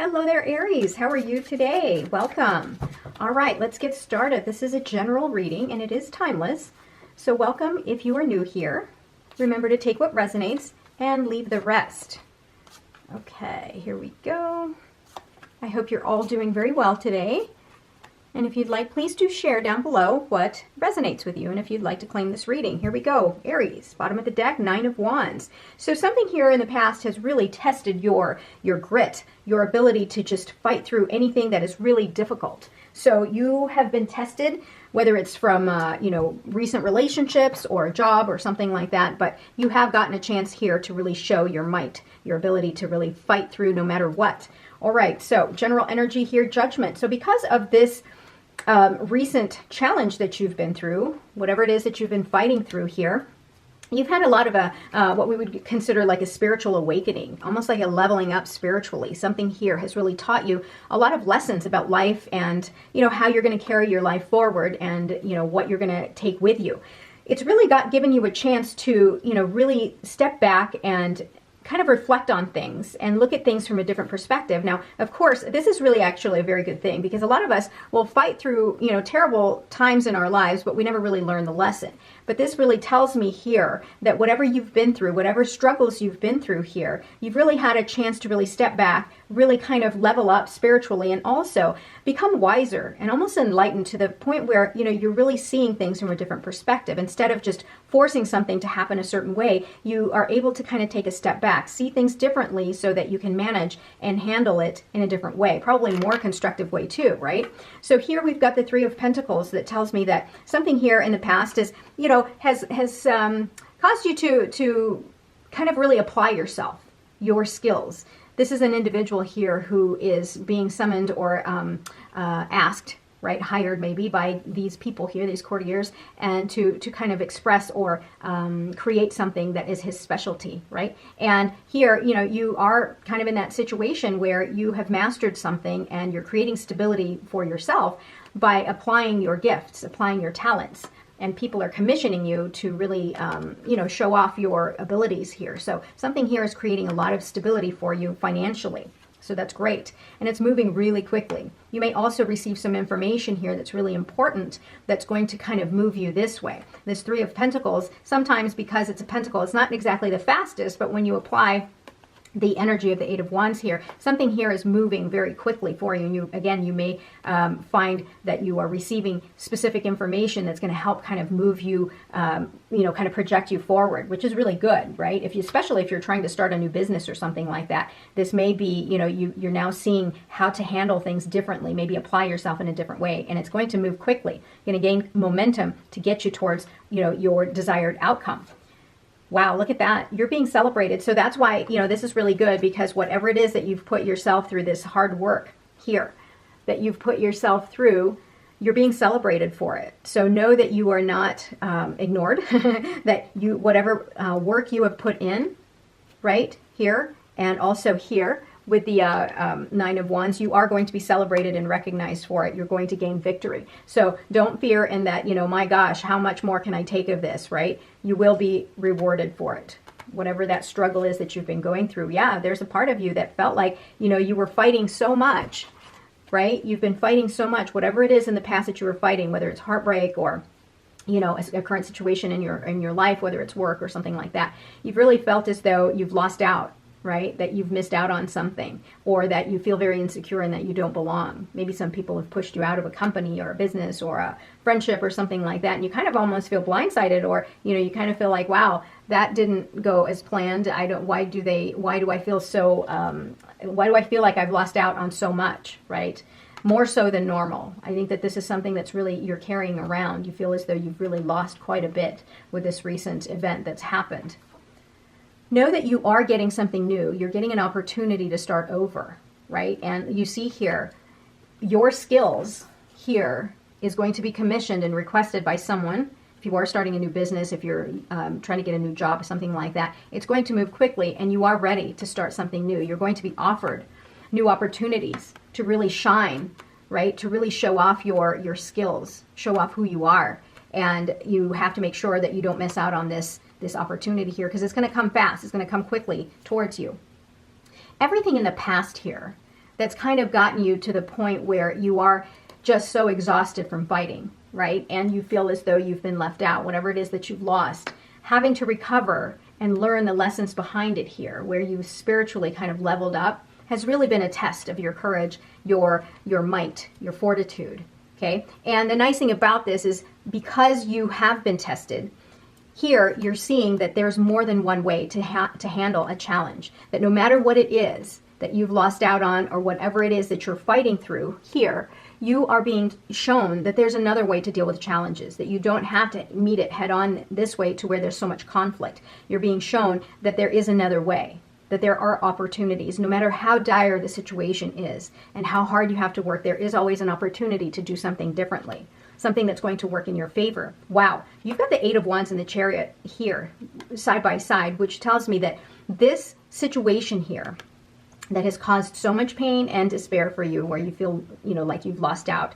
Hello there, Aries. How are you today? Welcome. All right, let's get started. This is a general reading and it is timeless. So welcome if you are new here. Remember to take what resonates and leave the rest. Okay, here we go. I hope you're all doing very well today. And if you'd like, please do share down below what resonates with you. And if you'd like to claim this reading, here we go. Aries, bottom of the deck, 9 of Wands. So something here in the past has really tested your grit, your ability to just fight through anything that is really difficult. So you have been tested, whether it's from, recent relationships or a job or something like that. But you have gotten a chance here to really show your might, your ability to really fight through no matter what. All right, so general energy here, Judgment. So because of this recent challenge that you've been through, whatever it is that you've been fighting through here, you've had a lot of what we would consider like a spiritual awakening, almost like a leveling up spiritually. Something here has really taught you a lot of lessons about life and, how you're going to carry your life forward and, what you're going to take with you. It's really given you a chance to, really step back and kind of reflect on things and look at things from a different perspective. Now, of course, this is really actually a very good thing because a lot of us will fight through, terrible times in our lives, but we never really learn the lesson. But this really tells me here that whatever you've been through, whatever struggles you've been through here, you've really had a chance to really step back, really kind of level up spiritually and also become wiser and almost enlightened to the point where, you're really seeing things from a different perspective. Instead of just forcing something to happen a certain way, you are able to kind of take a step back, see things differently so that you can manage and handle it in a different way, probably more constructive way too, right? So here we've got the Three of Pentacles that tells me that something here in the past is, has caused you to kind of really apply yourself, your skills. This is an individual here who is being summoned or asked, right, hired maybe by these people here, these courtiers, and to kind of express or create something that is his specialty, right? And here, you are kind of in that situation where you have mastered something and you're creating stability for yourself by applying your gifts, applying your talents. And people are commissioning you to really, show off your abilities here. So something here is creating a lot of stability for you financially. So that's great. And it's moving really quickly. You may also receive some information here that's really important that's going to kind of move you this way. This Three of Pentacles, sometimes because it's a pentacle, it's not exactly the fastest, but when you apply the energy of the Eight of Wands here, something here is moving very quickly for you. And you may find that you are receiving specific information that's going to help kind of move you, kind of project you forward, which is really good, right? Especially if you're trying to start a new business or something like that, this may be, you're now seeing how to handle things differently, maybe apply yourself in a different way, and it's going to move quickly. You're going to gain momentum to get you towards, your desired outcome. Wow, look at that. You're being celebrated. So that's why, this is really good because whatever it is that you've put yourself through, this hard work here that you've put yourself through, you're being celebrated for it. So know that you are not ignored, that whatever work you have put in, right, here and also here, with the Nine of Wands, you are going to be celebrated and recognized for it. You're going to gain victory. So don't fear in that, my gosh, how much more can I take of this, right? You will be rewarded for it. Whatever that struggle is that you've been going through. Yeah, there's a part of you that felt like, you were fighting so much, right? You've been fighting so much, whatever it is in the past that you were fighting, whether it's heartbreak or a current situation in your life, whether it's work or something like that. You've really felt as though you've lost out, right? That you've missed out on something, or that you feel very insecure and that you don't belong. Maybe some people have pushed you out of a company or a business or a friendship or something like that, and you kind of almost feel blindsided, or you kind of feel like, wow, that didn't go as planned. Why do I feel like I've lost out on so much, right? More so than normal. I think that this is something that's really you're carrying around. You feel as though you've really lost quite a bit with this recent event that's happened. Know that you are getting something new. You're getting an opportunity to start over, right? And you see here, your skills here is going to be commissioned and requested by someone. If you are starting a new business, if you're trying to get a new job, something like that, it's going to move quickly and you are ready to start something new. You're going to be offered new opportunities to really shine, right? To really show off your skills, show off who you are. And you have to make sure that you don't miss out on this opportunity here, because it's going to come fast. It's going to come quickly towards you. Everything in the past here that's kind of gotten you to the point where you are just so exhausted from fighting, right? And you feel as though you've been left out, whatever it is that you've lost. Having to recover and learn the lessons behind it here, where you spiritually kind of leveled up, has really been a test of your courage, your might, your fortitude, okay? And the nice thing about this is because you have been tested, here you're seeing that there's more than one way to handle a challenge, that no matter what it is that you've lost out on or whatever it is that you're fighting through here, you are being shown that there's another way to deal with challenges, that you don't have to meet it head on this way to where there's so much conflict. You're being shown that there is another way, that there are opportunities. No matter how dire the situation is and how hard you have to work, there is always an opportunity to do something differently, something that's going to work in your favor. Wow, you've got the Eight of Wands and the Chariot here side by side, which tells me that this situation here that has caused so much pain and despair for you, where you feel, like you've lost out,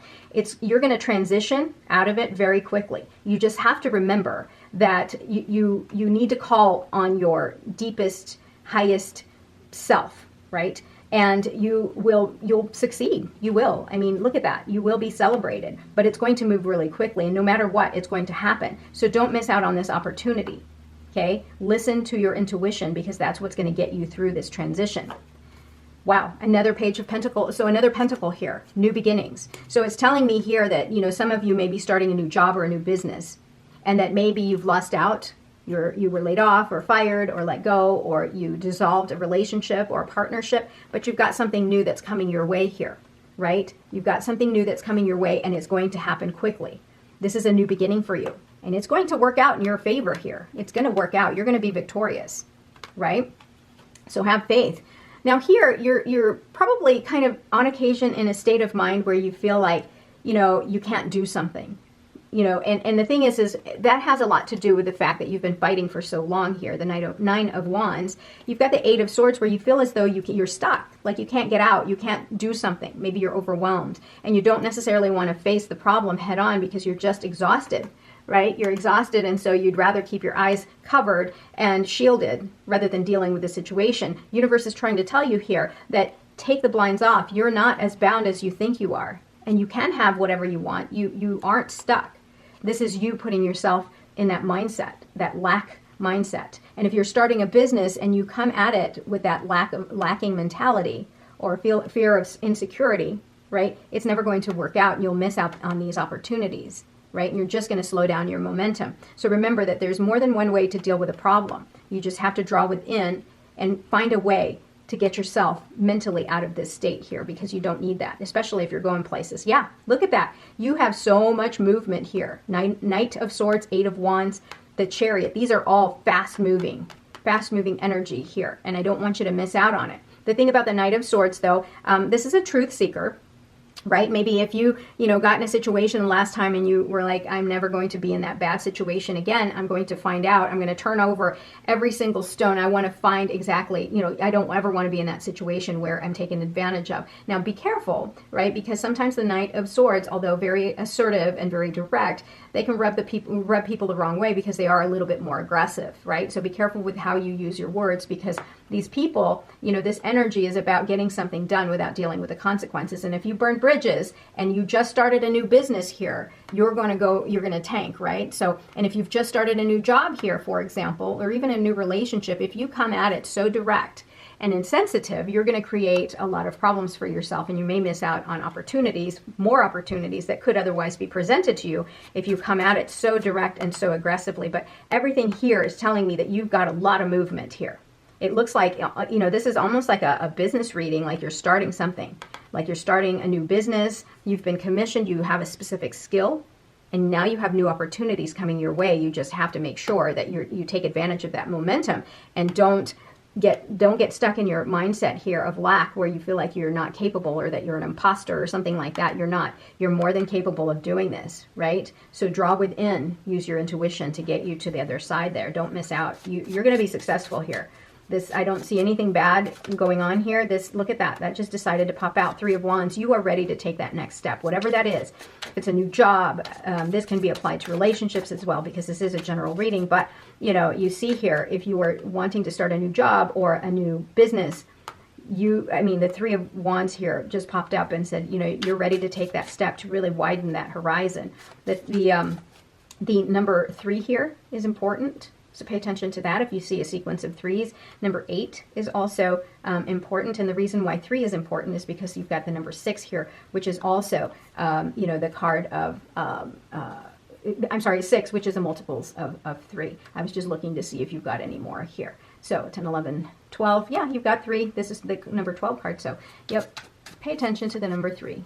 you're going to transition out of it very quickly. You just have to remember that you need to call on your deepest, highest self, right? And you'll succeed. You will. I mean, look at that. You will be celebrated, but it's going to move really quickly, and no matter what, it's going to happen. So don't miss out on this opportunity. Okay? Listen to your intuition, because that's what's going to get you through this transition. Wow, another Page of Pentacles. So another Pentacle here, new beginnings. So it's telling me here that, some of you may be starting a new job or a new business, and that maybe you've lost out. You were laid off or fired or let go, or you dissolved a relationship or a partnership, but you've got something new that's coming your way here, right? You've got something new that's coming your way, and it's going to happen quickly. This is a new beginning for you, and it's going to work out in your favor here. It's going to work out. You're going to be victorious, right? So have faith. Now here, you're probably kind of on occasion in a state of mind where you feel like, you can't do something. And the thing is that has a lot to do with the fact that you've been fighting for so long here. The Nine of Wands. You've got the Eight of Swords, where you feel as though you're stuck, like you can't get out, you can't do something. Maybe you're overwhelmed, and you don't necessarily want to face the problem head on because you're just exhausted, right? You're exhausted, and so you'd rather keep your eyes covered and shielded rather than dealing with the situation. Universe is trying to tell you here that take the blinds off. You're not as bound as you think you are, and you can have whatever you want. You aren't stuck. This is you putting yourself in that mindset, that lack mindset. And if you're starting a business and you come at it with that lacking mentality or fear of insecurity, right, it's never going to work out, and you'll miss out on these opportunities, right? And you're just going to slow down your momentum. So remember that there's more than one way to deal with a problem. You just have to draw within and find a way to get yourself mentally out of this state here, because you don't need that, especially if you're going places. Yeah, look at that. You have so much movement here. Knight of Swords, Eight of Wands, the Chariot. These are all fast-moving energy here, and I don't want you to miss out on it. The thing about the Knight of Swords, though, this is a truth seeker, right? Maybe if you got in a situation last time and you were like, I'm never going to be in that bad situation again. I'm going to find out. I'm going to turn over every single stone. I want to find exactly, I don't ever want to be in that situation where I'm taken advantage of. Now be careful, right? Because sometimes the Knight of Swords, although very assertive and very direct, they can rub people the wrong way because they are a little bit more aggressive, right? So be careful with how you use your words, because these people, this energy is about getting something done without dealing with the consequences. And if you burn bridges and you just started a new business here, you're going to tank, right? So, and if you've just started a new job here, for example, or even a new relationship, if you come at it so direct and insensitive, you're going to create a lot of problems for yourself, and you may miss out on more opportunities that could otherwise be presented to you if you come at it so direct and so aggressively. But everything here is telling me that you've got a lot of movement here. It looks like, this is almost like a business reading, like you're starting something, like you're starting a new business. You've been commissioned, you have a specific skill, and now you have new opportunities coming your way. You just have to make sure that you take advantage of that momentum, and don't get stuck in your mindset here of lack, where you feel like you're not capable or that you're an imposter or something like that. You're not. You're more than capable of doing this, right? So draw within, use your intuition to get you to the other side there. Don't miss out. You're going to be successful here. I don't see anything bad going on here. Look at that. That just decided to pop out. Three of Wands. You are ready to take that next step, whatever that is. If it's a new job, this can be applied to relationships as well, because this is a general reading. But, you see here, if you are wanting to start a new job or a new business, the Three of Wands here just popped up and said, you know, you're ready to take that step to really widen that horizon. The number 3 here is important. So pay attention to that if you see a sequence of 3s. Number 8 is also important. And the reason why 3 is important is because you've got the number 6 here, which is also, you know, the card of, I'm sorry, 6, which is a multiples of 3. I was just looking to see if you've got any more here. So 10, 11, 12. Yeah, you've got 3. This is the number 12 card. So, yep, pay attention to the number 3.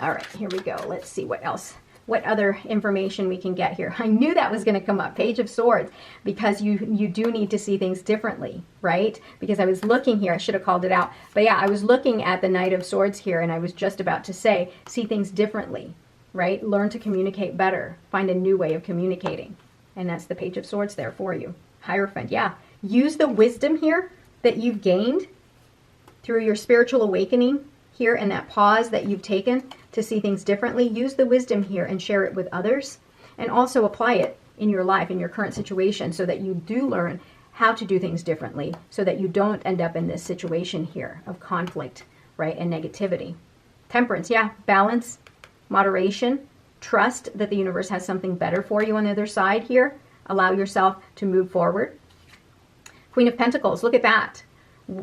All right, here we go. Let's see what else. What other information we can get here. I knew that was going to come up, Page of Swords, because you do need to see things differently, right? Because I was looking here, I should have called it out. But yeah, I was looking at the Knight of Swords here, and I was just about to say, see things differently, right? Learn to communicate better. Find a new way of communicating. And that's the Page of Swords there for you. Hierophant, yeah. Use the wisdom here that you've gained through your spiritual awakening here and that pause that you've taken to see things differently. Use the wisdom here and share it with others, and also apply it in your life, in your current situation, so that you do learn how to do things differently, so that you don't end up in this situation here of conflict, right, and negativity. Temperance, yeah, balance, moderation, trust that the universe has something better for you on the other side here. Allow yourself to move forward. Queen of Pentacles, look at that.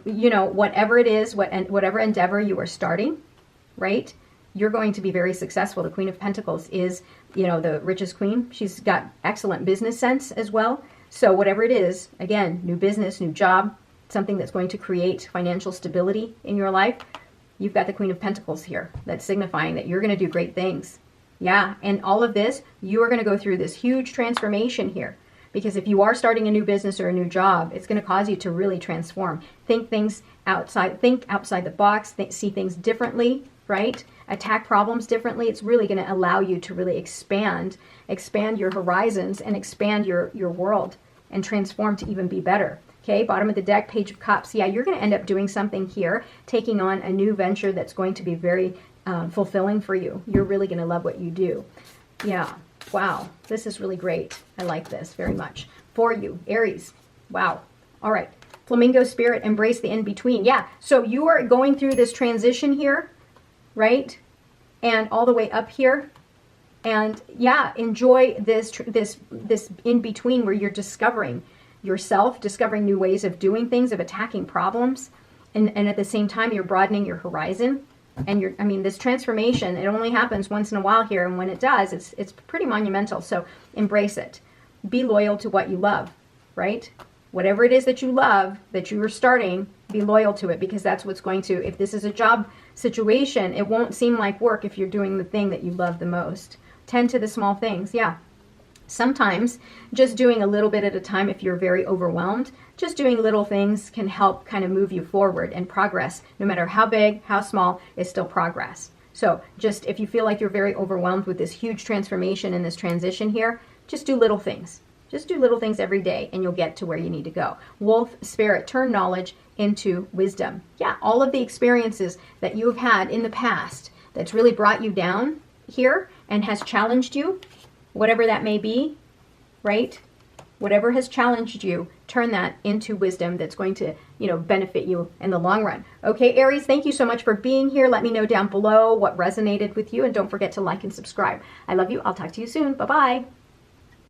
You know, whatever it is, whatever endeavor you are starting, right, you're going to be very successful. The Queen of Pentacles is, you know, the richest queen. She's got excellent business sense as well. So whatever it is, again, new business, new job, something that's going to create financial stability in your life, you've got the Queen of Pentacles here. That's signifying that you're going to do great things. Yeah, and all of this, you are going to go through this huge transformation here. Because if you are starting a new business or a new job, it's going to cause you to really transform. Think outside the box, see things differently, right? Attack problems differently. It's really going to allow you to really expand your horizons and expand your world and transform to even be better. Okay, bottom of the deck, Page of Cups. Yeah, you're going to end up doing something here, taking on a new venture that's going to be very fulfilling for you. You're really going to love what you do. Yeah. Wow, this is really great. I like this very much. For you, Aries. Wow. All right. Flamingo spirit, embrace the in-between. Yeah, so you are going through this transition here, right? And all the way up here. And yeah, enjoy this in-between where you're discovering yourself, discovering new ways of doing things, of attacking problems. And at the same time, you're broadening your horizon. And this transformation, it only happens once in a while here, and when it does, it's pretty monumental. So embrace it. Be loyal to what you love, right? Whatever it is that you love, that you are starting, be loyal to it, because that's what's going to, if this is a job situation, it won't seem like work if you're doing the thing that you love the most. Tend to the small things, yeah. Sometimes just doing a little bit at a time, if you're very overwhelmed, just doing little things can help kind of move you forward, and progress, no matter how big, how small, is still progress. So just if you feel like you're very overwhelmed with this huge transformation and this transition here, just do little things. Just do little things every day and you'll get to where you need to go. Wolf spirit, turn knowledge into wisdom. Yeah, all of the experiences that you have had in the past that's really brought you down here and has challenged you, whatever that may be, right? Whatever has challenged you, turn that into wisdom that's going to, benefit you in the long run. Okay, Aries, thank you so much for being here. Let me know down below what resonated with you, and don't forget to like and subscribe. I love you. I'll talk to you soon. Bye-bye.